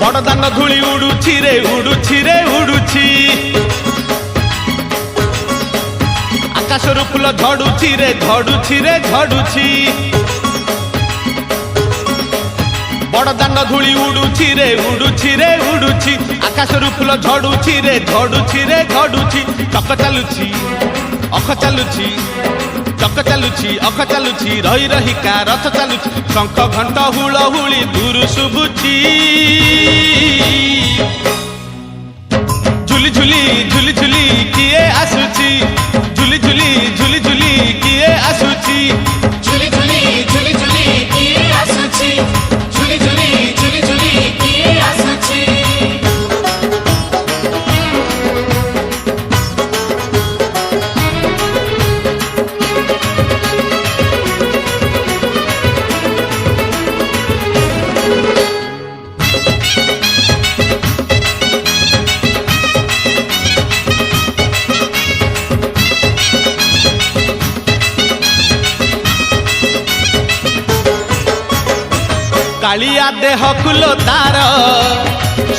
बड़दान धूली उड़ुछि रे उड़ुछि रे उड़ुछि आकाशर फूल झड़ुछि रे झड़ुछि रे झड़ुछि बड़दान धूली उड़ुछि रे उड़ुछि रे उड़ुछि आकाशर फूल झड़ुछि रे झड़ुछि रे झड़ुछि चक चालुछि अख चालुछि चक चालुछि अख चालुछि रही रहिका रथ चालुछि शंख घंट हुलहुली दूर शुभुछि झुली झुली झुली झुली किए आसुछि झुली झुली झुली झुली किए आसुछि झुली झुली झुली झुली किए आसुछि झुली झुली झुली झुली किए आसुछि कालिया देह कुलो तार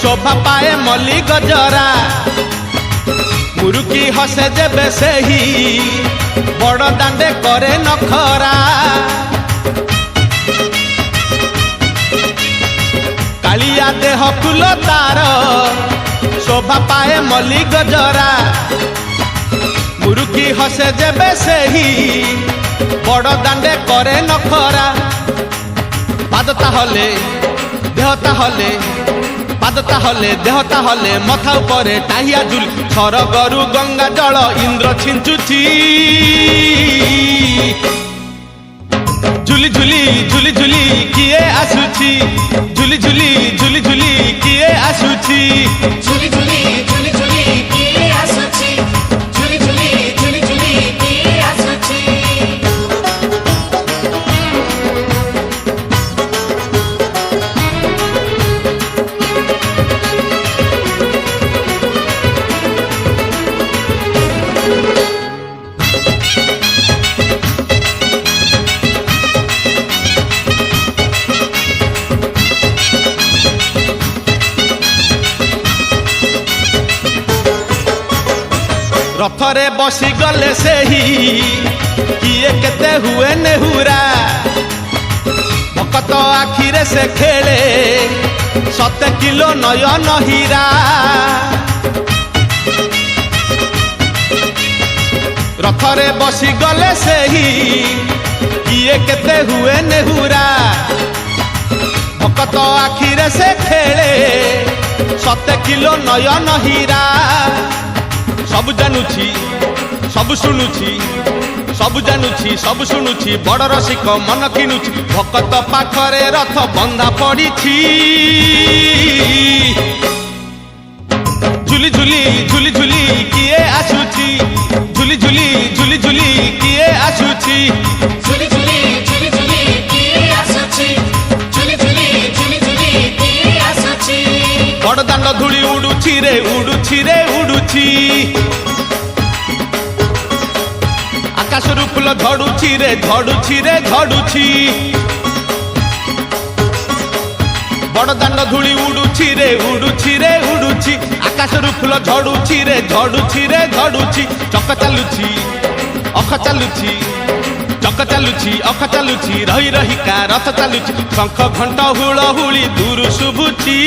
शोभा पाए मल्ली गजरा मुरुकी हसे जेबे सेही बड़ दांडे करे नखरा कालिया देह कुलो तार शोभा पाए मल्ली गजरा मुरुकी हसे जेबे सेही बड़ दांडे करे नखरा पादता हले देहता हले पादता हले देहता हले मथा उपरे टाहिया झुल छर गरु गंगा जल इंद्र छिंचुछि झुली झुली झुली झुली किए आसुछि झुली झुली झुली झुली किए आसुछि झुली झुली झुली झुली किए आसुछि झुली झुली झुली झुली किए आसुछि रथरे बसी गले सेही किए केते हुए नेहुरा भकत आखिरे से खेले 7 किलो नयन हीरा रथरे बसी गले सेही किए केते हुए नेहुरा भकत आखिरे से खेले 7 किलो नयन हीरा सब जानुछि सब शुणुछि सब जानुछि सब शुणुछि बड़ रसिक मन किनुछि भकत पाखरे रथ बंधा पड़िछि झुली झुली झुली झुली किए आसुछि झुली झुली झुली झुली किए आसुछि झुली झुली झुली झुली किए आसुछि झुली झुली झुली झुली किए आसुछि बड़दान धूली उड़ुछि रे उड़ुछि रे उड़ुछि आकाशर फूल झड़ुछि रे झड़ुछि रे झड़ुछि बड़दान धूली उड़ुछि रे उड़ुछि रे उड़ुछि आकाशर फूल झड़ुछि रे झड़ुछि रे झड़ुछि चक चालुछि अख चालुछि चक चालुछि अख चालुछि रही रहिका रथ चालुछि शंख घंट हुलहुली दूर शुभुछि।